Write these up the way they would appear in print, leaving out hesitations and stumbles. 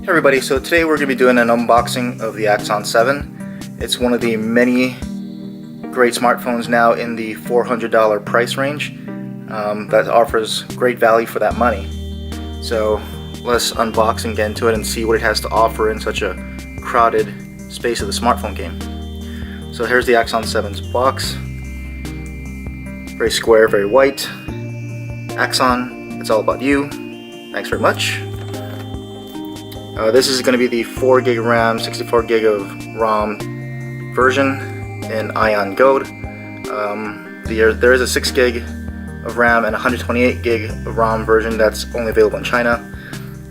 Hey everybody, so today we're going to be doing an unboxing of the Axon 7. It's one of the many great smartphones now in the $400 price range that offers great value for that money. So let's unbox and get into it and see what it has to offer in such a crowded space of the smartphone game. So here's the Axon 7's box. Very square, very white. Axon, it's all about you. Thanks very much. This is going to be the 4 gig RAM, 64 gig of ROM version in Ion Gold. There is a 6 gig of RAM and 128 gig of ROM version that's only available in China.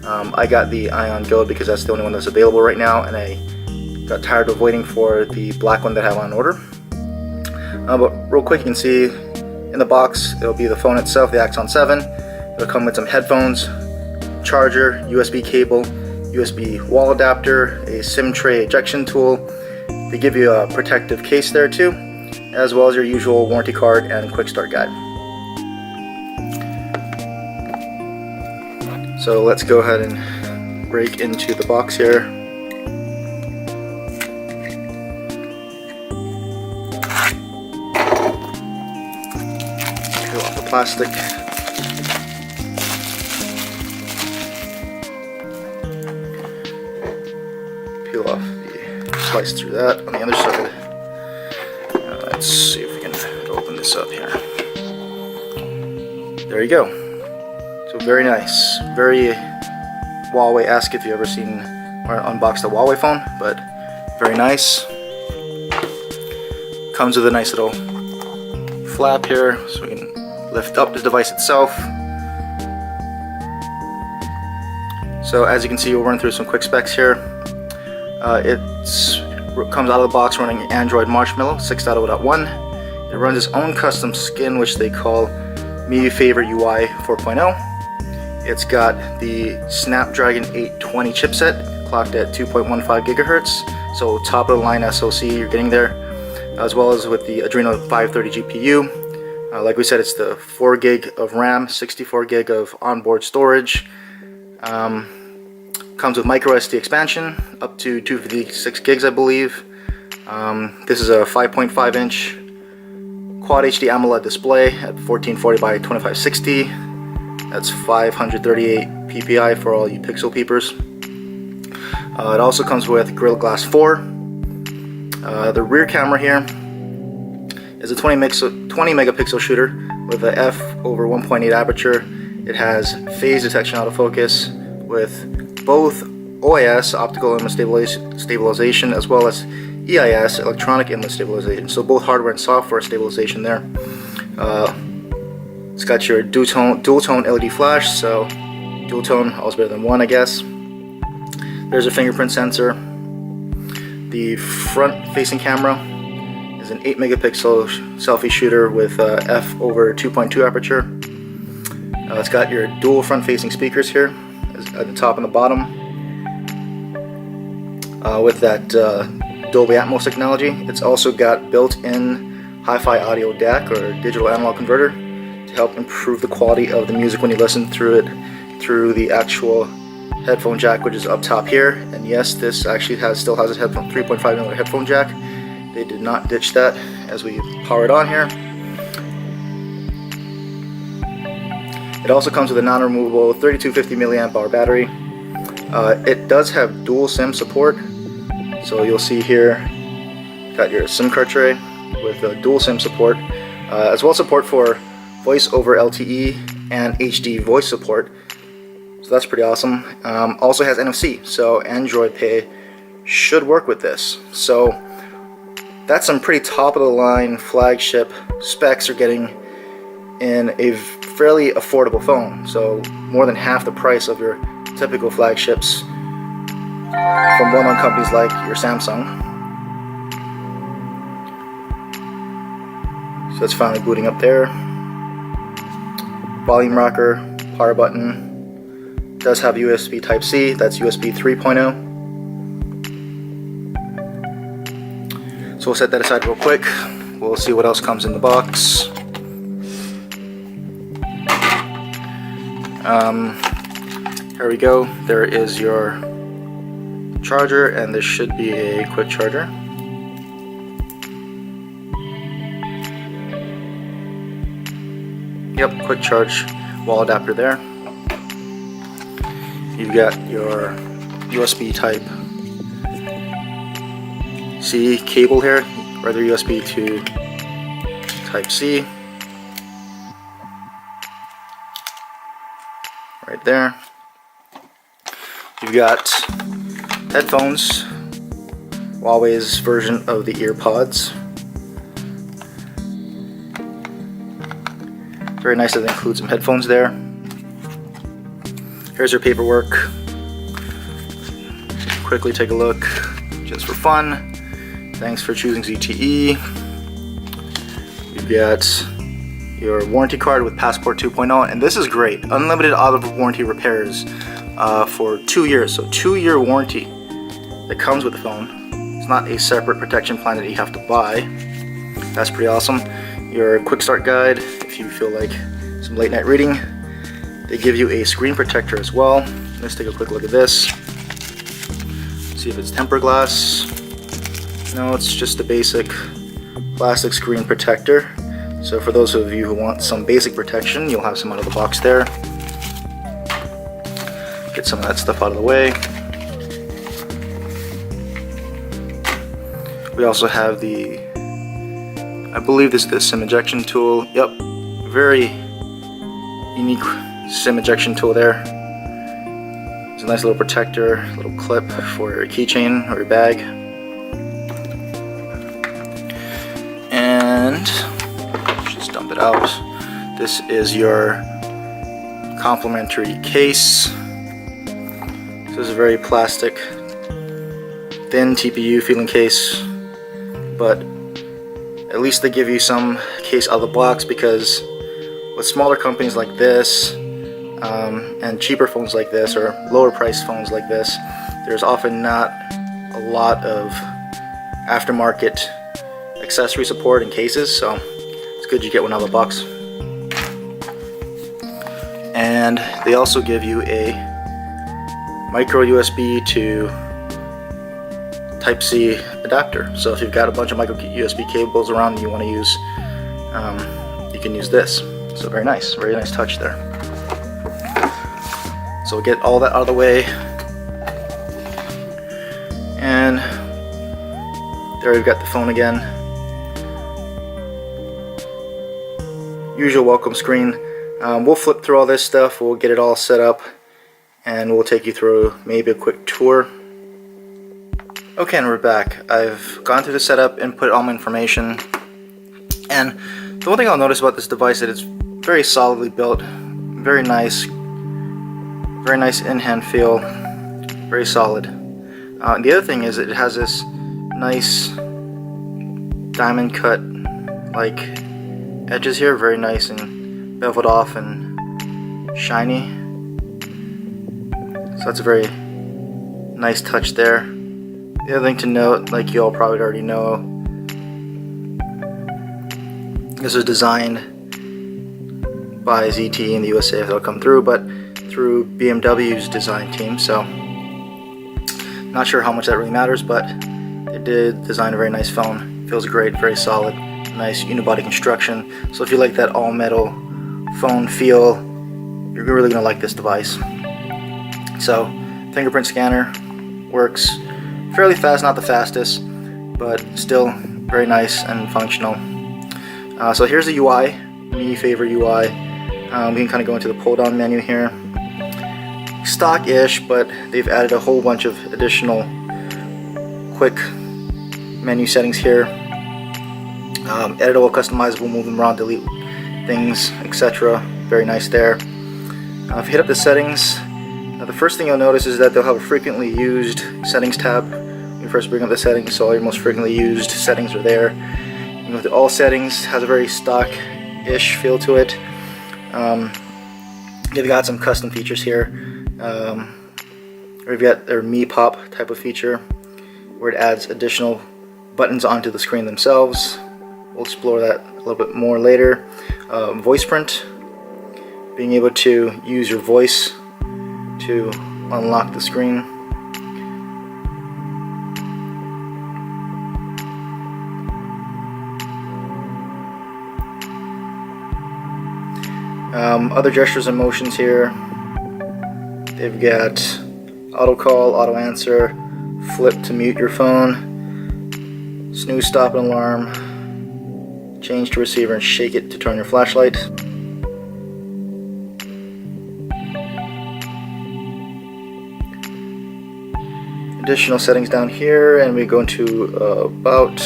I got the Ion Gold because that's the only one that's available right now, and I got tired of waiting for the black one that I have on order. But real quick, you can see in the box it'll be the phone itself, the Axon 7. It'll come with some headphones, charger, USB cable, USB wall adapter, a SIM tray ejection tool. They give you a protective case there too, as well as your usual warranty card and quick start guide. So let's go ahead and break into the box here. Peel off the plastic. Peel off the slice through that on the other side. Let's see if we can open this up here. There you go. So very nice, very Huawei-esque if you've ever seen or unboxed a Huawei phone, but very nice. Comes with a nice little flap here so we can lift up the device itself. So as you can see, we'll run through some quick specs here. It comes out of the box running Android Marshmallow 6.0.1. It runs its own custom skin, which they call Mi Favorite UI 4.0. It's got the Snapdragon 820 chipset, clocked at 2.15 gigahertz, so top of the line SoC you're getting there, as well as with the Adreno 530 GPU. Like we said, it's the 4 gig of RAM, 64 gig of onboard storage. Comes with micro SD expansion up to 256 gigs, I believe. This is a 5.5 inch Quad HD AMOLED display at 1440 by 2560. That's 538 ppi for all you pixel peepers. It also comes with Gorilla Glass 4. The rear camera here is a 20 megapixel shooter with a f/1.8 aperture. It has phase detection autofocus with both OIS, optical image stabilization, as well as EIS, electronic image stabilization. So both hardware and software stabilization there. It's got your dual tone LED flash, so dual tone always better than one, I guess. There's a fingerprint sensor. The front-facing camera is an 8 megapixel selfie shooter with f/2.2 aperture. It's got your dual front-facing speakers here at the top and the bottom, with that Dolby Atmos technology. It's also got built-in hi-fi audio DAC, or digital analog converter, to help improve the quality of the music when you listen through it through the actual headphone jack, which is up top here. And yes, this actually still has a 3.5mm headphone jack. They did not ditch that as we power it on here. It also comes with a non-removable 3250 milliamp hour battery. It does have dual SIM support, so you'll see here, got your SIM card tray with dual SIM support, as well as support for voice over LTE and HD voice support. So that's pretty awesome. Also has NFC, so Android Pay should work with this. So that's some pretty top of the line flagship specs you're getting in a fairly affordable phone, so more than half the price of your typical flagships from well-known companies like your Samsung. So it's finally booting up there. Volume rocker, power button. Does have USB Type-C, that's USB 3.0. So we'll set that aside real quick. We'll see what else comes in the box. Here we go. There is your charger, and this should be a quick charger. Yep, quick charge wall adapter there. You've got your USB type C cable here, rather USB to type C. Right there. You've got headphones, Huawei's version of the EarPods. Very nice that it includes some headphones there. Here's your paperwork. Quickly take a look, just for fun. Thanks for choosing ZTE. You've got your warranty card with Passport 2.0, and this is great. Unlimited auto warranty repairs for 2 years. So 2-year warranty that comes with the phone. It's not a separate protection plan that you have to buy. That's pretty awesome. Your quick start guide, if you feel like some late night reading. They give you a screen protector as well. Let's take a quick look at this. See if it's tempered glass. No, it's just a basic plastic screen protector. So for those of you who want some basic protection, you'll have some out of the box there. Get some of that stuff out of the way. We also have the, I believe this is the SIM ejection tool. Yep, very unique SIM ejection tool there. It's a nice little protector, little clip for your keychain or your bag. And just dump it out. This is your complimentary case. This is a very plastic, thin TPU feeling case, but at least they give you some case out of the box, because with smaller companies like this and cheaper phones like this, or lower priced phones like this, there's often not a lot of aftermarket accessory support in cases, so it's good you get one out of the box. And they also give you a micro USB to Type-C adapter. So if you've got a bunch of micro USB cables around that you want to use, you can use this. So very nice touch there. So we'll get all that out of the way, and there we've got the phone again. Usual welcome screen. We'll flip through all this stuff, we'll get it all set up, and we'll take you through maybe a quick tour. Okay, and we're back. I've gone through the setup, input all my information, and the one thing I'll notice about this device is that it's very solidly built, very nice in-hand feel, very solid. The other thing is that it has this nice diamond cut like edges here, very nice and beveled off and shiny. So that's a very nice touch there. The other thing to note, like you all probably already know, this was designed by ZTE in the USA, if they'll come through, but through BMW's design team, so not sure how much that really matters, but they did design a very nice phone. Feels great, very solid, nice unibody construction. So if you like that all metal phone feel, you're really gonna like this device. So fingerprint scanner works fairly fast, not the fastest, but still very nice and functional. So here's the UI, me favorite UI. We can kind of go into the pull down menu here. Stock-ish, but they've added a whole bunch of additional quick menu settings here. Editable, customizable, move them around, delete things, etc. Very nice there. If you hit up the settings, the first thing you'll notice is that they'll have a frequently used settings tab when you first bring up the settings, so all your most frequently used settings are there. You go to all settings, has a very stock-ish feel to it. They've got some custom features here. We've got their Me Pop type of feature, where it adds additional buttons onto the screen themselves. We'll explore that a little bit more later. Voice print, being able to use your voice to unlock the screen. Other gestures and motions here. They've got auto call, auto answer, flip to mute your phone, snooze, stop and alarm, change to receiver and shake it to turn your flashlight. Additional settings down here, and we go into about.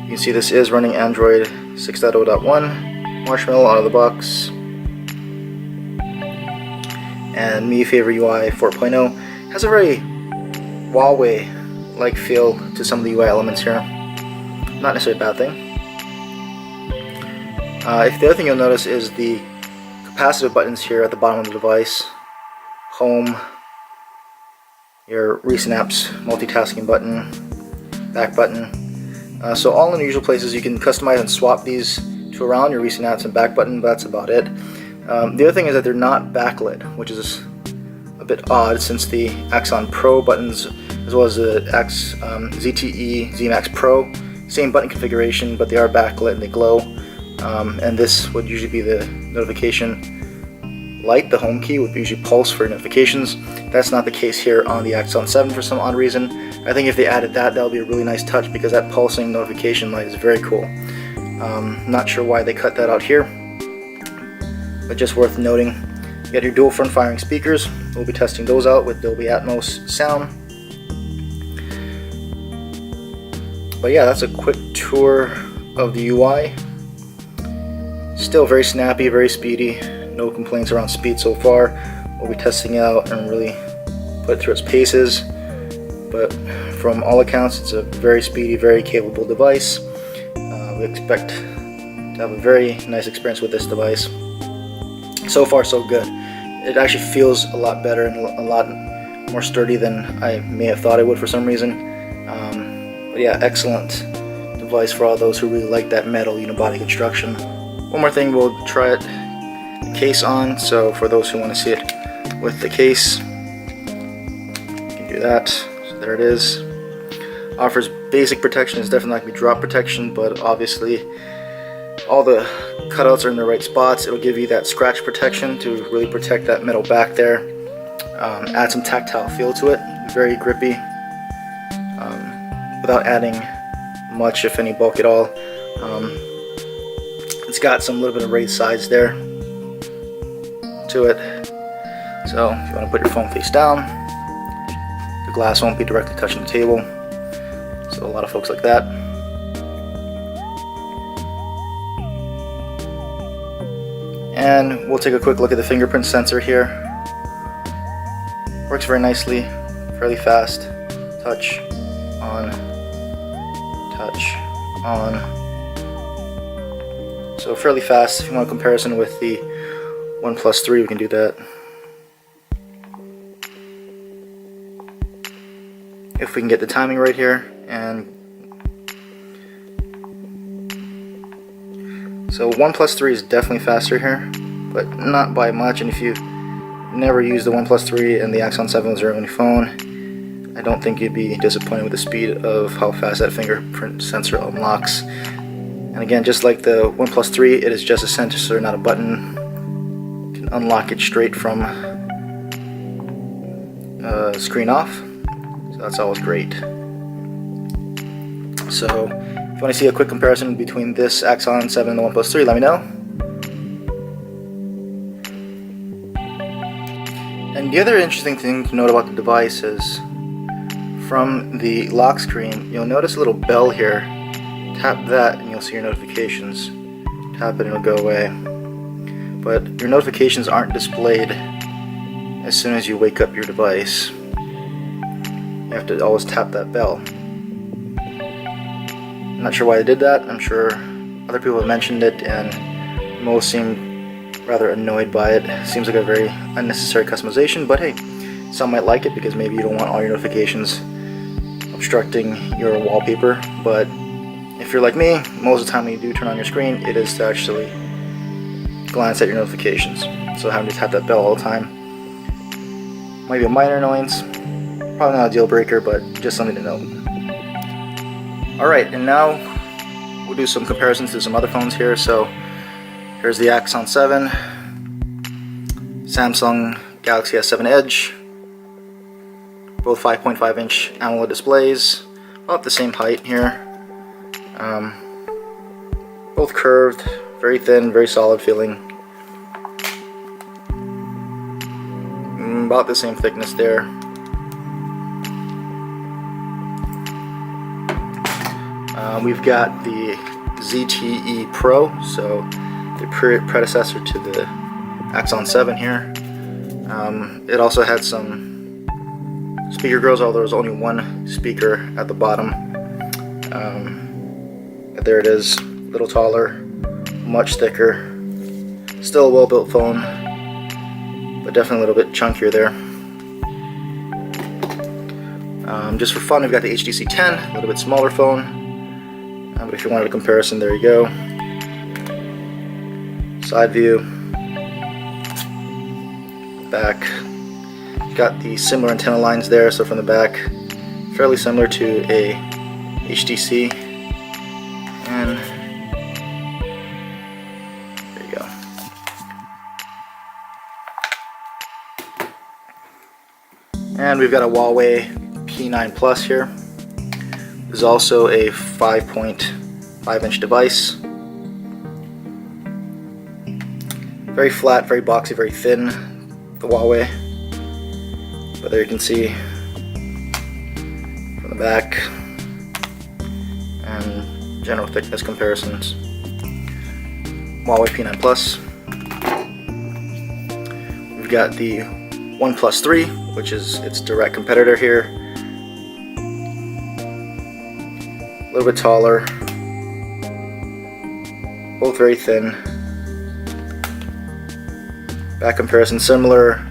You can see this is running Android 6.0.1, Marshmallow out of the box, and Mi Favor UI 4.0 has a very Huawei-like feel to some of the UI elements here. Not necessarily a bad thing. The other thing you'll notice is the capacitive buttons here at the bottom of the device. Home, your recent apps, multitasking button, back button. So all in the usual places. You can customize and swap these to around your recent apps and back button, but that's about it. The other thing is that they're not backlit, which is a bit odd since the Axon Pro buttons, as well as the ZTE Z Max Pro, same button configuration, but they are backlit and they glow. And this would usually be the notification light. The home key would usually pulse for notifications. That's not the case here on the Axon 7 for some odd reason. I think if they added that, that would be a really nice touch, because that pulsing notification light is very cool. Not sure why they cut that out here, but just worth noting. You got your dual front firing speakers. We'll be testing those out with Dolby Atmos sound. But yeah, that's a quick tour of the UI. Still very snappy, very speedy. No complaints around speed so far. We'll be testing it out and really put it through its paces. But from all accounts, it's a very speedy, very capable device. We expect to have a very nice experience with this device. So far, so good. It actually feels a lot better and a lot more sturdy than I may have thought it would for some reason. But yeah, excellent device for all those who really like that metal unibody construction. One more thing, we'll try it the case on. So for those who want to see it with the case, you can do that. So there it is. Offers basic protection. It's definitely not going to be drop protection, but obviously all the cutouts are in the right spots. It'll give you that scratch protection to really protect that metal back there. Add some tactile feel to it. Very grippy, without adding much, if any, bulk at all. It's got some little bit of raised sides there to it. So if you want to put your phone face down, the glass won't be directly touching the table. So a lot of folks like that. And we'll take a quick look at the fingerprint sensor here. Works very nicely, fairly fast. Touch, on, touch, on. So fairly fast. If you want a comparison with the OnePlus 3, we can do that. If we can get the timing right here. And so OnePlus 3 is definitely faster here, but not by much. And if you never used the OnePlus 3 and the Axon 7 was your only phone, I don't think you'd be disappointed with the speed of how fast that fingerprint sensor unlocks. And again, just like the OnePlus 3, it is just a sensor, not a button. You can unlock it straight from screen off, so that's always great. So if you want to see a quick comparison between this Axon 7 and the OnePlus 3, let me know. And the other interesting thing to note about the device is from the lock screen, you'll notice a little bell here. Tap that and you'll see your notifications. Tap it and it'll go away. But your notifications aren't displayed as soon as you wake up your device. You have to always tap that bell. I'm not sure why they did that. I'm sure other people have mentioned it and most seem rather annoyed by it. Seems like a very unnecessary customization, but hey, some might like it because maybe you don't want all your notifications obstructing your wallpaper. But if you're like me, most of the time when you do turn on your screen, it is to actually glance at your notifications. So having to tap that bell all the time might be a minor annoyance. Probably not a deal breaker, but just something to note. Alright, and now we'll do some comparisons to some other phones here. So here's the Axon 7 Samsung Galaxy S7 Edge, both 5.5 inch AMOLED displays, about the same height here, both curved, very thin, very solid feeling, about the same thickness there. We've got the ZTE Pro, so the predecessor to the Axon 7 here. It also had some speaker grills, although there's only one speaker at the bottom. There it is, a little taller, much thicker, still a well-built phone, but definitely a little bit chunkier there. Just for fun, we've got the HTC 10, a little bit smaller phone. But if you wanted a comparison, there you go. Side view, back. Got the similar antenna lines there, so from the back, fairly similar to a HTC. And there you go. And we've got a Huawei P9 Plus here. This is also a 5.5 inch device. Very flat, very boxy, very thin, the Huawei. But there you can see from the back and general thickness comparisons. Huawei P9 Plus. We've got the OnePlus 3, which is its direct competitor here. A little bit taller, both very thin. Back comparison similar,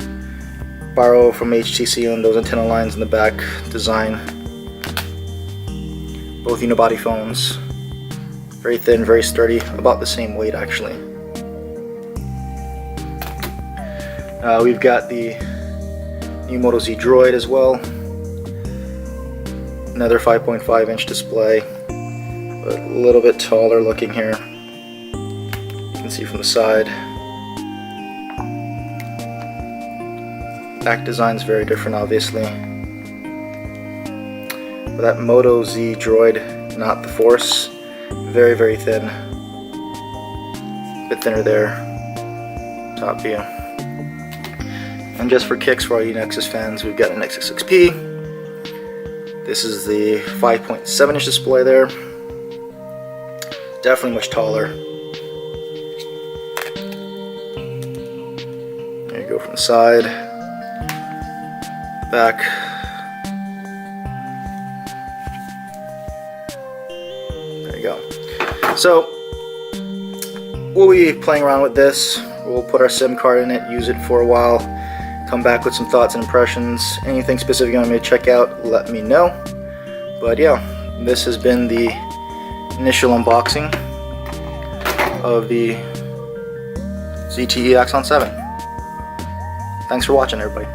borrow from HTC on those antenna lines in the back design. Both unibody phones, very thin, very sturdy, about the same weight actually. We've got the new Moto Z Droid as well. Another 5.5 inch display, but a little bit taller looking here. You can see from the side. Back design is very different, obviously. But that Moto Z Droid, not the Force, very, very thin. A bit thinner there. Top view. And just for kicks, for all you Nexus fans, we've got a Nexus 6P. This is the 5.7 inch display there. Definitely much taller. There you go from the side. Back. There you go. So, we'll be playing around with this. We'll put our SIM card in it, use it for a while, come back with some thoughts and impressions. Anything specific you want me to check out, let me know. But yeah, this has been the initial unboxing of the ZTE Axon 7. Thanks for watching, everybody.